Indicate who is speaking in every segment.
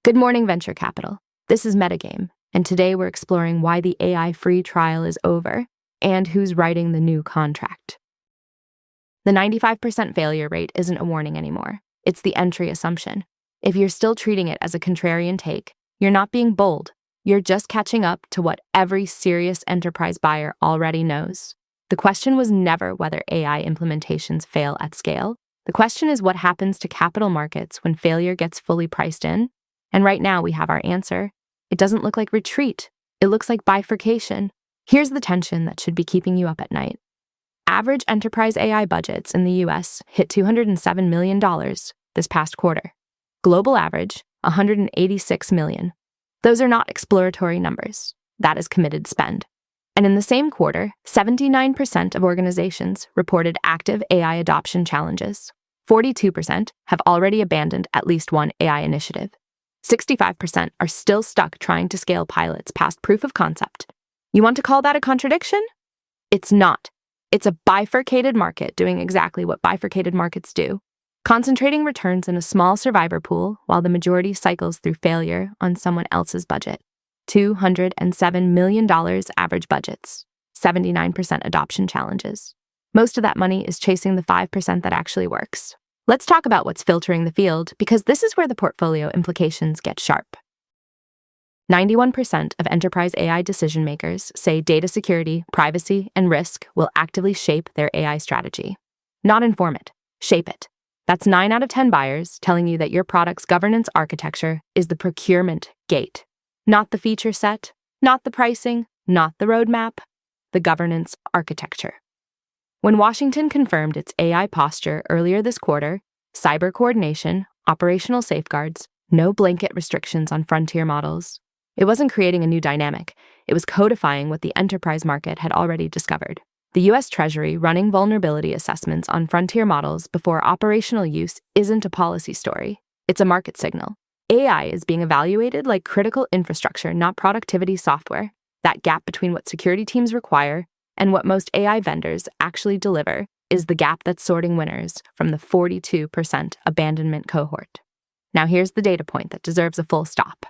Speaker 1: Good morning, Venture Capital. This is Metagame, and today we're exploring why the AI free trial is over and who's writing the new contract. The 95% failure rate isn't a warning anymore. It's the entry assumption. If you're still treating it as a contrarian take, you're not being bold. You're just catching up to what every serious enterprise buyer already knows. The question was never whether AI implementations fail at scale. The question is what happens to capital markets when failure gets fully priced in. And right now we have our answer. It doesn't look like retreat. It looks like bifurcation. Here's the tension that should be keeping you up at night. Average enterprise AI budgets in the US hit $207 million this past quarter. Global average, $186 million. Those are not exploratory numbers. That is committed spend. And in the same quarter, 79% of organizations reported active AI adoption challenges. 42% have already abandoned at least one AI initiative. 65% are still stuck trying to scale pilots past proof of concept. You want to call that a contradiction? It's not. It's a bifurcated market doing exactly what bifurcated markets do, concentrating returns in a small survivor pool while the majority cycles through failure on someone else's budget. $207 million average budgets, 79% adoption challenges. Most of that money is chasing the 5% that actually works. Let's talk about what's filtering the field, because this is where the portfolio implications get sharp. 91% of enterprise AI decision makers say data security, privacy, and risk will actively shape their AI strategy. Not inform it, shape it. That's 9 out of 10 buyers telling you that your product's governance architecture is the procurement gate. Not the feature set, not the pricing, not the roadmap, the governance architecture. When Washington confirmed its AI posture earlier this quarter, cyber coordination, operational safeguards, no blanket restrictions on frontier models, it wasn't creating a new dynamic. It was codifying what the enterprise market had already discovered. The U.S. Treasury running vulnerability assessments on frontier models before operational use isn't a policy story. It's a market signal. AI is being evaluated like critical infrastructure, not productivity software. That gap between what security teams require and what most AI vendors actually deliver is the gap that's sorting winners from the 42% abandonment cohort. Now here's the data point that deserves a full stop.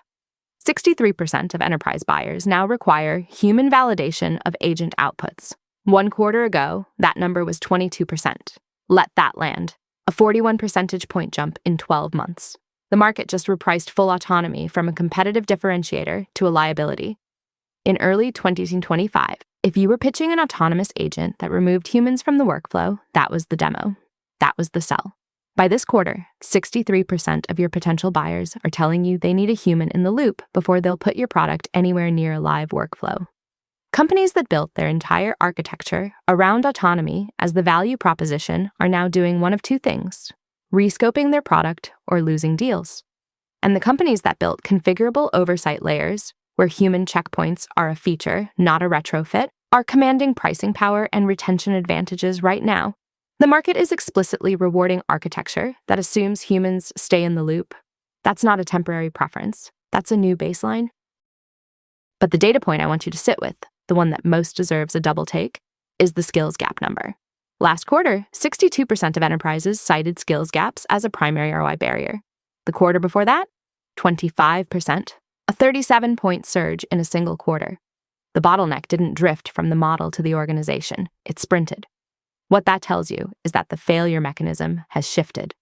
Speaker 1: 63% of enterprise buyers now require human validation of agent outputs. 1 quarter ago, that number was 22%. Let that land. A 41 percentage point jump in 12 months. The market just repriced full autonomy from a competitive differentiator to a liability. In early 2025, if you were pitching an autonomous agent that removed humans from the workflow, that was the demo. That was the sell. By this quarter, 63% of your potential buyers are telling you they need a human in the loop before they'll put your product anywhere near a live workflow. Companies that built their entire architecture around autonomy as the value proposition are now doing one of two things: rescoping their product or losing deals. And the companies that built configurable oversight layers, where human checkpoints are a feature, not a retrofit, are commanding pricing power and retention advantages right now. The market is explicitly rewarding architecture that assumes humans stay in the loop. That's not a temporary preference. That's a new baseline. But the data point I want you to sit with, the one that most deserves a double take, is the skills gap number. Last quarter, 62% of enterprises cited skills gaps as a primary ROI barrier. The quarter before that, 25%, a 37-point surge in a single quarter. The bottleneck didn't drift from the model to the organization. It sprinted. What that tells you is that the failure mechanism has shifted.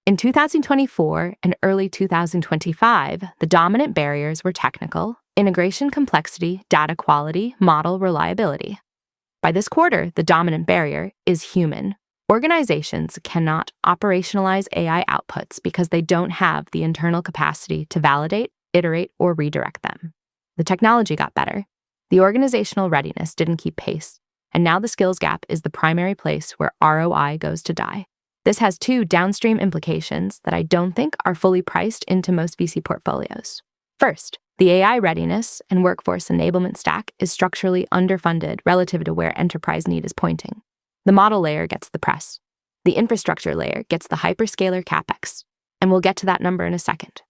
Speaker 1: In 2024 and early 2025, the dominant barriers were technical, integration complexity, data quality, model reliability. By this quarter, the dominant barrier is human. Organizations cannot operationalize AI outputs because they don't have the internal capacity to validate, iterate, or redirect them. The technology got better. The organizational readiness didn't keep pace. And now the skills gap is the primary place where ROI goes to die. This has 2 downstream implications that I don't think are fully priced into most VC portfolios. First, the AI readiness and workforce enablement stack is structurally underfunded relative to where enterprise need is pointing. The model layer gets the press. The infrastructure layer gets the hyperscaler CapEx. And we'll get to that number in a second.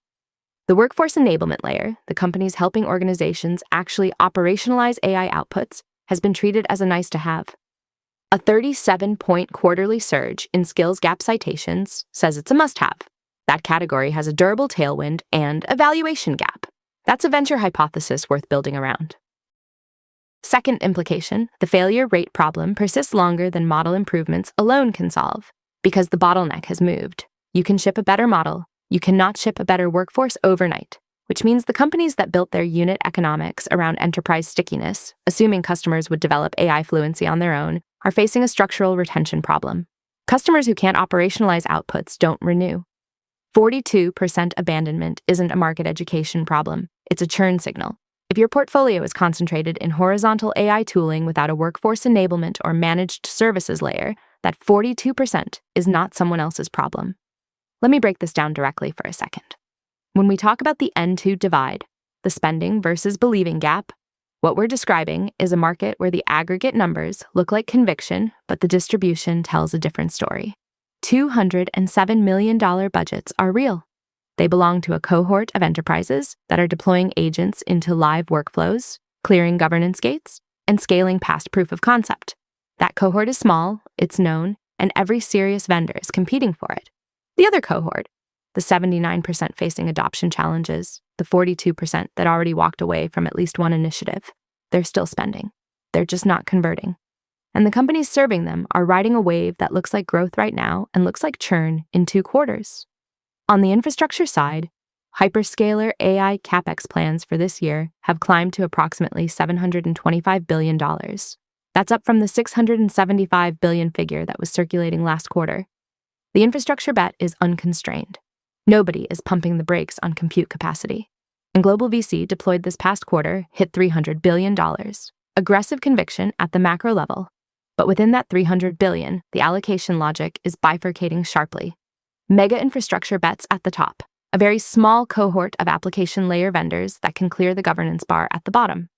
Speaker 1: The workforce enablement layer, the companies helping organizations actually operationalize AI outputs, has been treated as a nice-to-have. A 37-point quarterly surge in skills gap citations says it's a must-have. That category has a durable tailwind and a valuation gap. That's a venture hypothesis worth building around. Second implication, the failure rate problem persists longer than model improvements alone can solve, because the bottleneck has moved. You can ship a better model. You cannot ship a better workforce overnight, which means the companies that built their unit economics around enterprise stickiness, assuming customers would develop AI fluency on their own, are facing a structural retention problem. Customers who can't operationalize outputs don't renew. 42% abandonment isn't a market education problem. It's a churn signal. If your portfolio is concentrated in horizontal AI tooling without a workforce enablement or managed services layer, that 42% is not someone else's problem. Let me break this down directly for a second. When we talk about the N2 divide, the spending versus believing gap, what we're describing is a market where the aggregate numbers look like conviction, but the distribution tells a different story. $207 million budgets are real. They belong to a cohort of enterprises that are deploying agents into live workflows, clearing governance gates, and scaling past proof of concept. That cohort is small, it's known, and every serious vendor is competing for it. The other cohort, the 79% facing adoption challenges, the 42% that already walked away from at least one initiative, they're still spending. They're just not converting. And the companies serving them are riding a wave that looks like growth right now and looks like churn in 2 quarters. On the infrastructure side, hyperscaler AI CapEx plans for this year have climbed to approximately $725 billion. That's up from the $675 billion figure that was circulating last quarter. The infrastructure bet is unconstrained. Nobody is pumping the brakes on compute capacity. And global VC deployed this past quarter hit $300 billion. Aggressive conviction at the macro level. But within that $300 billion, the allocation logic is bifurcating sharply. Mega infrastructure bets at the top, a very small cohort of application layer vendors that can clear the governance bar at the bottom.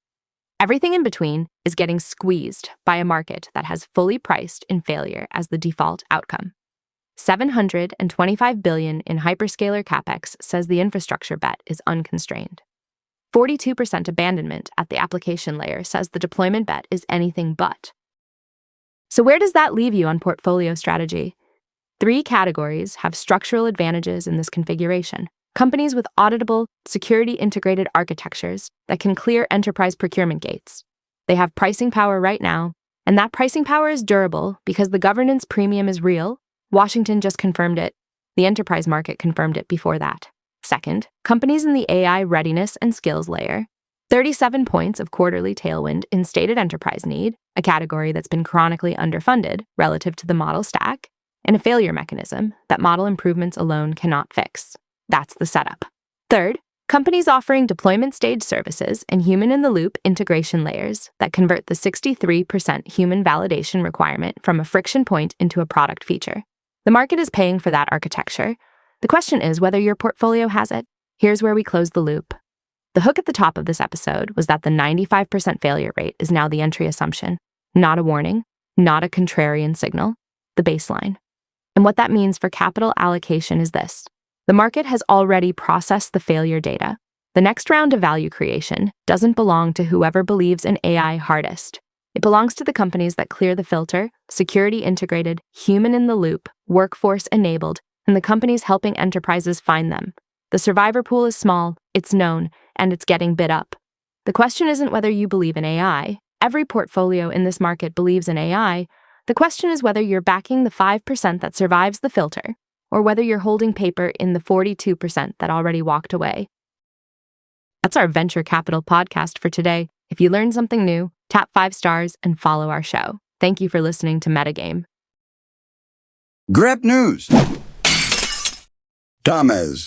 Speaker 1: Everything in between is getting squeezed by a market that has fully priced in failure as the default outcome. $725 billion in hyperscaler CapEx says the infrastructure bet is unconstrained. 42% abandonment at the application layer says the deployment bet is anything but. So where does that leave you on portfolio strategy? 3 categories have structural advantages in this configuration. Companies with auditable, security-integrated architectures that can clear enterprise procurement gates. They have pricing power right now, and that pricing power is durable because the governance premium is real. Washington just confirmed it. The enterprise market confirmed it before that. Second, companies in the AI readiness and skills layer. 37 points of quarterly tailwind in stated enterprise need, a category that's been chronically underfunded relative to the model stack, and a failure mechanism that model improvements alone cannot fix. That's the setup. Third, companies offering deployment stage services and human-in-the-loop integration layers that convert the 63% human validation requirement from a friction point into a product feature. The market is paying for that architecture. The question is whether your portfolio has it. Here's where we close the loop. The hook at the top of this episode was that the 95% failure rate is now the entry assumption, not a warning, not a contrarian signal, the baseline. And what that means for capital allocation is this. The market has already processed the failure data. The next round of value creation doesn't belong to whoever believes in AI hardest. It belongs to the companies that clear the filter, security integrated, human in the loop, workforce enabled, and the companies helping enterprises find them. The survivor pool is small, it's known, and it's getting bid up. The question isn't whether you believe in AI. Every portfolio in this market believes in AI. The question is whether you're backing the 5% that survives the filter, or whether you're holding paper in the 42% that already walked away. That's our venture capital podcast for today. If you learned something new, tap 5 stars and follow our show. Thank you for listening to Metagame.
Speaker 2: Grab news. Thomas.